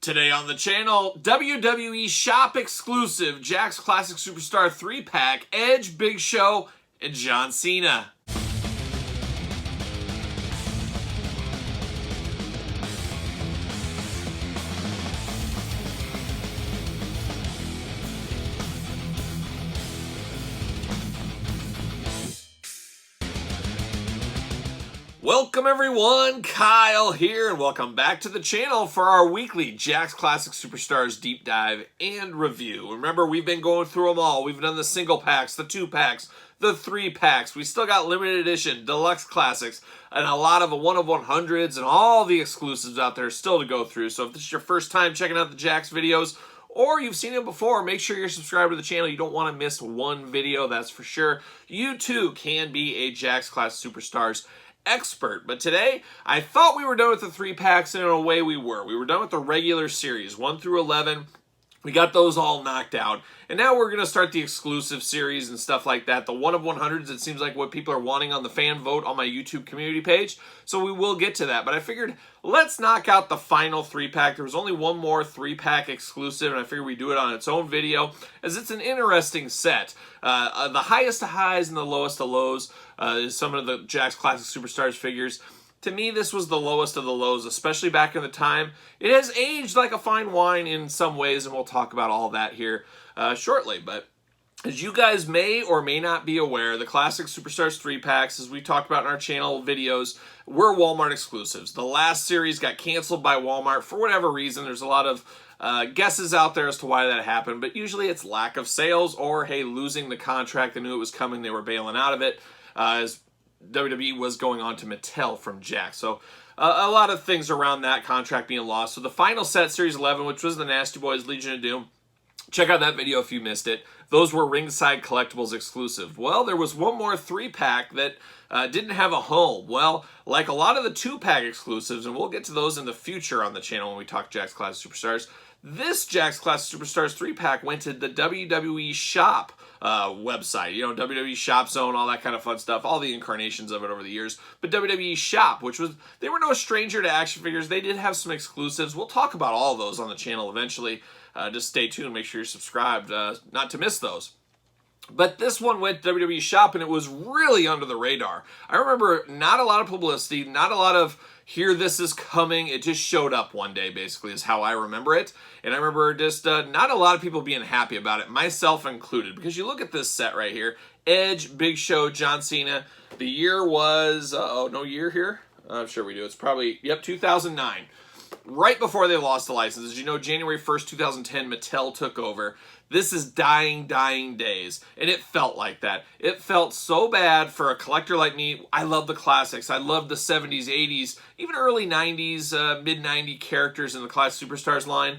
Today on the channel, WWE Shop exclusive Jakks Classic Superstar 3-pack, Edge, Big Show, and John Cena. Welcome everyone, Kyle here, and welcome back to the channel for our weekly Jakks Classic Superstars deep dive and review. Remember, we've been going through them all. We've done the single packs, the 2-packs, the 3-packs. We still got limited edition, deluxe classics, and a lot of 1/100s and all the exclusives out there still to go through. So if this is your first time checking out the Jakks videos, or you've seen it before, make sure you're subscribed to the channel. You don't want to miss one video, that's for sure. You too can be a Jakks Classic Superstars expert. But today, I thought we were done with the 3-packs, and in a way we were. We were done with the regular series, 1 through 11. We got those all knocked out. And now we're going to start the exclusive series and stuff like that. The 1/100s, it seems like what people are wanting on the fan vote on my YouTube community page. So we will get to that. But I figured, let's knock out the final 3-pack. There was only one more 3-pack exclusive, and I figured we'd do it on its own video, as it's an interesting set. The highest of highs and the lowest of lows is some of the Jakks Classic Superstars figures. To me, this was the lowest of the lows, especially back in the time. It has aged like a fine wine in some ways, and we'll talk about all that here shortly. But as you guys may or may not be aware, the Classic Superstars 3-packs, as we talked about in our channel videos, were Walmart exclusives. The last series got canceled by Walmart for whatever reason. There's a lot of guesses out there as to why that happened, but usually it's lack of sales or, hey, losing the contract. They knew it was coming. They were bailing out of it. As WWE was going on to Mattel from Jakks. So a lot of things around that contract being lost. So the final set, Series 11, which was the Nasty Boys Legion of Doom, check out that video if you missed it. Those were Ringside Collectibles exclusive. Well, there was one more 3-pack that didn't have a home. Well, like a lot of the 2-pack exclusives, and we'll get to those in the future on the channel when we talk Jakks Classic Superstars, this Jakks Classic Superstars 3-pack went to the WWE Shop website. You know, WWE Shop Zone, all that kind of fun stuff, all the incarnations of it over the years. But WWE Shop, which was, they were no stranger to action figures. They did have some exclusives. We'll talk about all of those on the channel eventually. Just stay tuned. Make sure you're subscribed not to miss those. But this one went to WWE Shop, and it was really under the radar. I remember not a lot of publicity, not a lot of, here, this is coming. It just showed up one day, basically, is how I remember it. And I remember just not a lot of people being happy about it, myself included. Because you look at this set right here, Edge, Big Show, John Cena. The year was, oh, no year here? I'm sure we do. It's probably, yep, 2009. Right before they lost the license. As you know, January 1st, 2010, Mattel took over. This is dying days, and it felt like that. It felt so bad for a collector like me. I love the classics. I love the 70s, 80s, even early 90s, mid-90s characters in the Classic Superstars line.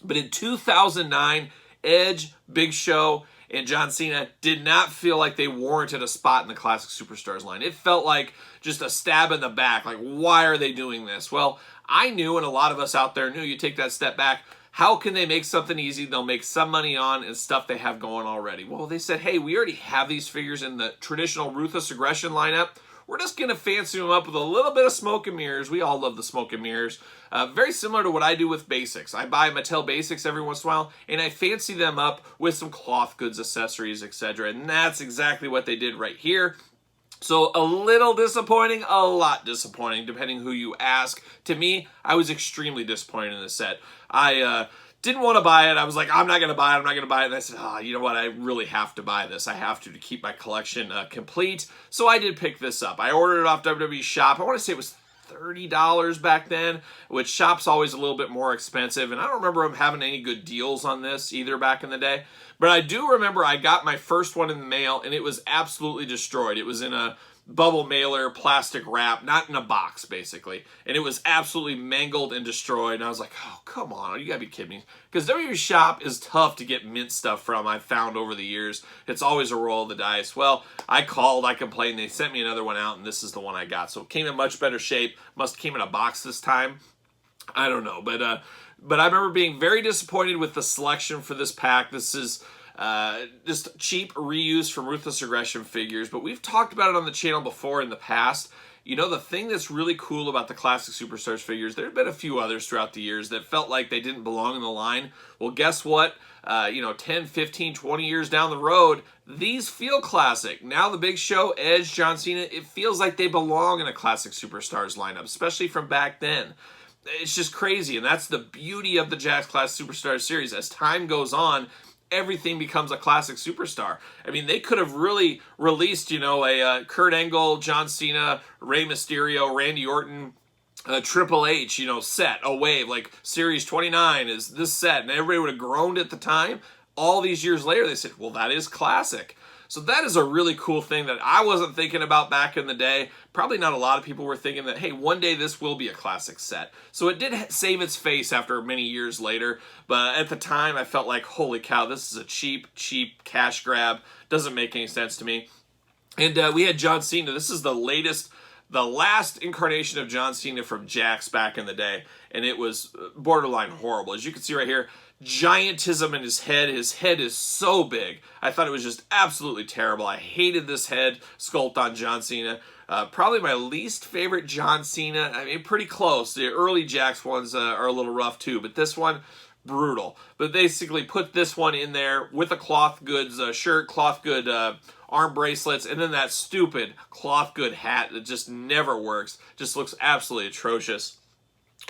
But in 2009, Edge, Big Show, and John Cena did not feel like they warranted a spot in the Classic Superstars line. It felt like just a stab in the back. Like, why are they doing this? Well, I knew, and a lot of us out there knew, you take that step back, how can they make something easy they'll make some money on and stuff they have going already? Well, they said, hey, we already have these figures in the traditional Ruthless Aggression lineup. We're just going to fancy them up with a little bit of smoke and mirrors. We all love the smoke and mirrors. Very similar to what I do with basics. I buy Mattel basics every once in a while, and I fancy them up with some cloth goods, accessories, etc. And that's exactly what they did right here. So a little disappointing, a lot disappointing, depending who you ask. To me, I was extremely disappointed in this set. I didn't want to buy it. I was like, I'm not going to buy it. I'm not going to buy it. And I said, you know what? I really have to buy this. I have to keep my collection complete. So I did pick this up. I ordered it off WWE Shop. I want to say it was $30 back then, which Shop's always a little bit more expensive. And I don't remember them having any good deals on this either back in the day. But I do remember I got my first one in the mail, and it was absolutely destroyed. It was in a bubble mailer, plastic wrap, not in a box, basically. And it was absolutely mangled and destroyed. And I was like, oh, come on. You got to be kidding me. Because WWE Shop is tough to get mint stuff from, I've found over the years. It's always a roll of the dice. Well, I called, I complained. They sent me another one out, and this is the one I got. So it came in much better shape. Must have came in a box this time. I don't know. But I remember being very disappointed with the selection for this pack. This is just cheap reuse from Ruthless Aggression figures, but we've talked about it on the channel before in the past. You know, the thing that's really cool about the Classic Superstars figures, there have been a few others throughout the years that felt like they didn't belong in the line. Well, guess what? 10, 15, 20 years down the road, these feel classic. Now the Big Show, Edge, John Cena, it feels like they belong in a Classic Superstars lineup, especially from back then. It's just crazy, and that's the beauty of the Jakks Classic Superstars series. As time goes on, everything becomes a Classic Superstar. I mean, they could have really released, a Kurt Angle, John Cena, Rey Mysterio, Randy Orton, Triple H, set, a wave, like Series 29 is this set, and everybody would have groaned at the time. All these years later, they said, well, that is classic. So that is a really cool thing that I wasn't thinking about back in the day. Probably not a lot of people were thinking that, hey, one day this will be a classic set. So it did save its face after many years later. But at the time, I felt like, holy cow, this is a cheap cash grab. Doesn't make any sense to me. And we had John Cena. This is the last incarnation of John Cena from Jakks back in the day. And it was borderline horrible. As you can see right here, giantism in his head. His head is so big. I thought it was just absolutely terrible. I hated this head sculpt on John Cena. Probably my least favorite John Cena. I mean, pretty close. The early Jakks ones are a little rough too, but this one, brutal. But basically put this one in there with a cloth goods shirt, cloth good arm bracelets, and then that stupid cloth good hat that just never works. Just looks absolutely atrocious.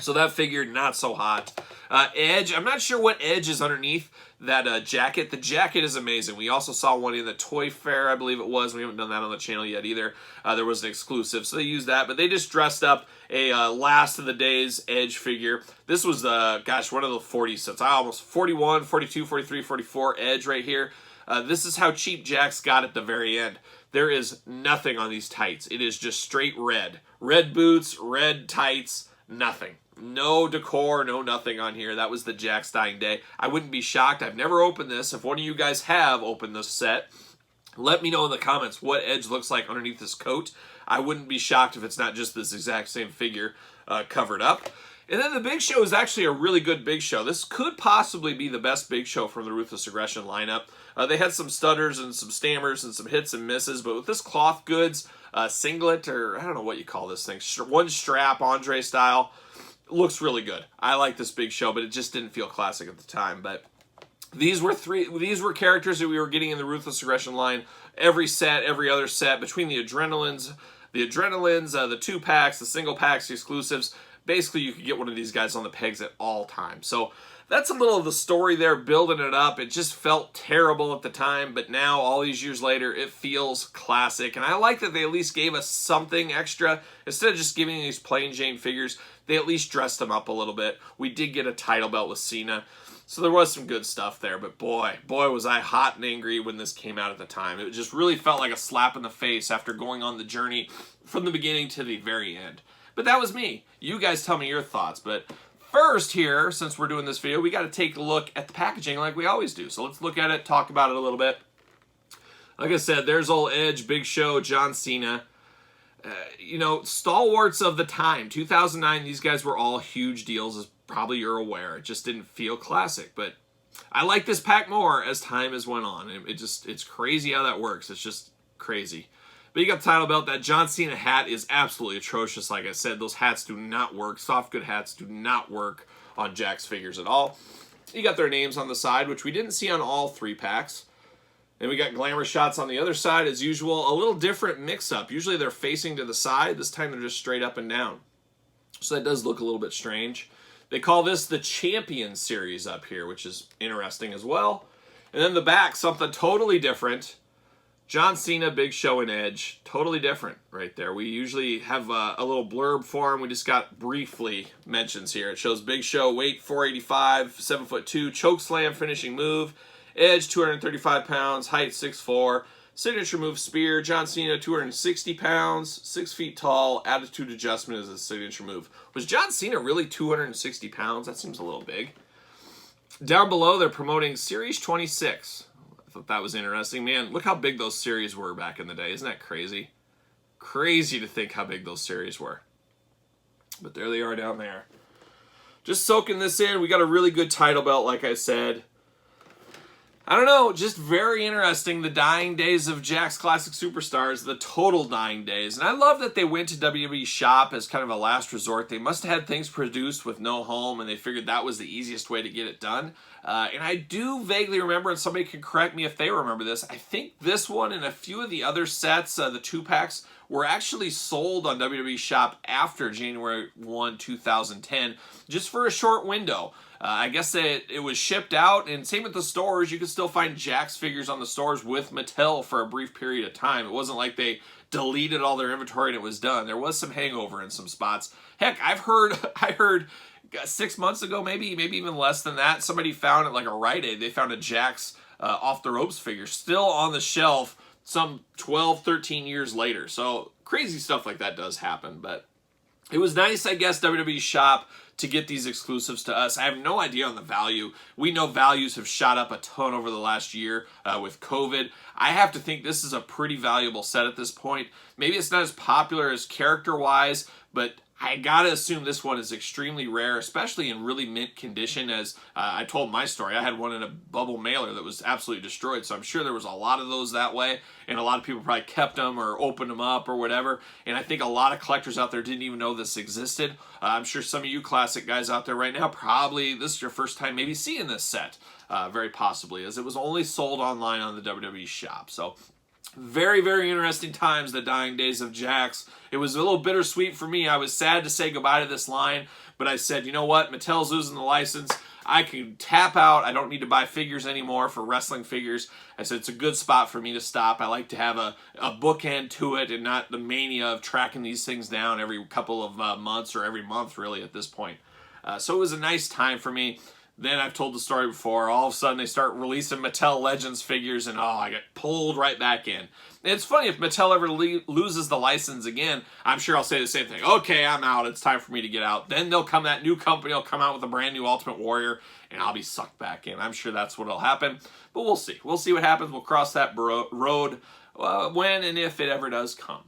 So that figure, not so hot. Edge, I'm not sure what Edge is underneath that jacket. The jacket is amazing. We also saw one in the Toy Fair, I believe it was. We haven't done that on the channel yet either. There was an exclusive, so they used that. But they just dressed up a last of the days Edge figure. This was, one of the 40 sets. 41, 42, 43, 44 Edge right here. This is how cheap Jakks got at the very end. There is nothing on these tights. It is just straight red. Red boots, red tights, nothing. No decor, no nothing on here. That was the Jakks dying day. I wouldn't be shocked. I've never opened this. If one of you guys have opened this set, let me know in the comments what Edge looks like underneath this coat. I wouldn't be shocked if it's not just this exact same figure covered up. And then the Big Show is actually a really good Big Show. This could possibly be the best Big Show from the Ruthless Aggression lineup. They had some stutters and some stammers and some hits and misses, but with this cloth goods singlet, or I don't know what you call this thing, one strap, Andre style, looks really good. I like this Big Show, but it just didn't feel classic at the time. But these were characters that we were getting in the Ruthless Aggression line every set, every other set, between the Adrenalines, the 2-packs, the single packs, the exclusives. Basically, you could get one of these guys on the pegs at all times. So that's a little of the story there, building it up. It just felt terrible at the time, but now, all these years later, it feels classic. And I like that they at least gave us something extra. Instead of just giving these plain Jane figures, they at least dressed them up a little bit. We did get a title belt with Cena, so there was some good stuff there. But boy, was I hot and angry when this came out at the time. It just really felt like a slap in the face after going on the journey from the beginning to the very end. But that was me. You guys tell me your thoughts. But first here, since we're doing this video, we got to take a look at the packaging like we always do. So let's look at it, talk about it a little bit. Like I said, there's old Edge, Big Show, John Cena. Stalwarts of the time. 2009, these guys were all huge deals, as probably you're aware. It just didn't feel classic. But I like this pack more as time has went on. It's crazy how that works. It's just crazy. But you got the title belt. That John Cena hat is absolutely atrocious. Like I said, those hats do not work. Soft good hats do not work on Jakks figures at all. You got their names on the side, which we didn't see on all 3 packs. Then we got glamour shots on the other side as usual. A little different mix-up. Usually they're facing to the side. This time they're just straight up and down. So that does look a little bit strange. They call this the Champion Series up here, which is interesting as well. And then the back, something totally different. John Cena, Big Show, and Edge. Totally different right there. We usually have a little blurb for him. We just got briefly mentions here. It shows Big Show, weight 485, 7'2", choke slam finishing move. Edge, 235 pounds, height 6'4", signature move spear. John Cena, 260 pounds, 6 feet tall, attitude adjustment is his signature move. Was John Cena really 260 pounds? That seems a little big. Down below, they're promoting Series 26. I thought that was interesting. Man, look how big those series were back in the day. Isn't that crazy? Crazy to think how big those series were. But there they are down there. Just soaking this in. We got a really good title belt, like I said. I don't know, just very interesting, the dying days of Jakks Classic Superstars, the total dying days. And I love that they went to WWE Shop as kind of a last resort. They must have had things produced with no home, and they figured that was the easiest way to get it done. And I do vaguely remember, and somebody can correct me if they remember this, I think this one and a few of the other sets, the 2-packs, were actually sold on WWE Shop after January 1, 2010, just for a short window. I guess it was shipped out, and same with the stores. You can still find Jakks figures on the stores with Mattel for a brief period of time. It wasn't like they deleted all their inventory and it was done. There was some hangover in some spots. Heck, I heard 6 months ago, maybe even less than that, somebody found at like a Rite Aid, they found a Jakks off the ropes figure still on the shelf some 12, 13 years later. So crazy stuff like that does happen, but it was nice, I guess, WWE Shop to get these exclusives to us. I have no idea on the value. We know values have shot up a ton over the last year with COVID. I have to think this is a pretty valuable set at this point. Maybe it's not as popular as character-wise, but I gotta assume this one is extremely rare, especially in really mint condition. As I told my story, I had one in a bubble mailer that was absolutely destroyed, so I'm sure there was a lot of those that way, and a lot of people probably kept them or opened them up or whatever, and I think a lot of collectors out there didn't even know this existed. I'm sure some of you classic guys out there right now, probably this is your first time maybe seeing this set, very possibly, as it was only sold online on the WWE Shop. So very, very interesting times, the dying days of Jakks. It was a little bittersweet for me. I was sad to say goodbye to this line, but I said, you know what? Mattel's losing the license. I can tap out. I don't need to buy figures anymore for wrestling figures. I said it's a good spot for me to stop. I like to have a bookend to it and not the mania of tracking these things down every couple of months or every month, really, at this point. So it was a nice time for me. Then I've told the story before, all of a sudden they start releasing Mattel Legends figures, and I get pulled right back in. And it's funny, if Mattel ever loses the license again, I'm sure I'll say the same thing. Okay, I'm out. It's time for me to get out. Then that new company will come out with a brand new Ultimate Warrior, and I'll be sucked back in. I'm sure that's what'll happen. But we'll see. We'll see what happens. We'll cross that road when and if it ever does come.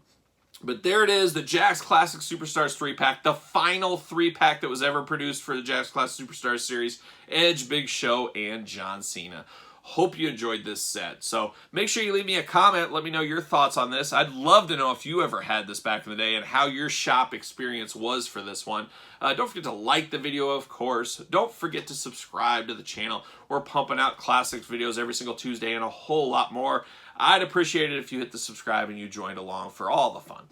But there it is, the Jakks Classic Superstars 3-pack, the final 3-pack that was ever produced for the Jakks Classic Superstars series. Edge, Big Show, and John Cena. Hope you enjoyed this set. So make sure you leave me a comment. Let me know your thoughts on this. I'd love to know if you ever had this back in the day and how your shop experience was for this one. Don't forget to like the video, of course. Don't forget to subscribe to the channel. We're pumping out classics videos every single Tuesday and a whole lot more. I'd appreciate it if you hit the subscribe and you joined along for all the fun.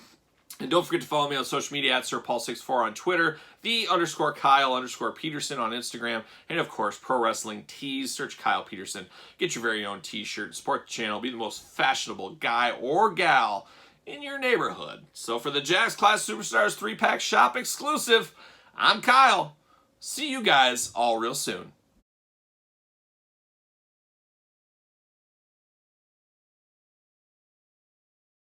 And don't forget to follow me on social media at SirPaul64 on Twitter, _Kyle_Peterson on Instagram, and of course, Pro Wrestling Tees. Search Kyle Peterson. Get your very own t-shirt. Support the channel. Be the most fashionable guy or gal in your neighborhood. So for the Jakks Classic Superstars 3-pack shop exclusive, I'm Kyle. See you guys all real soon.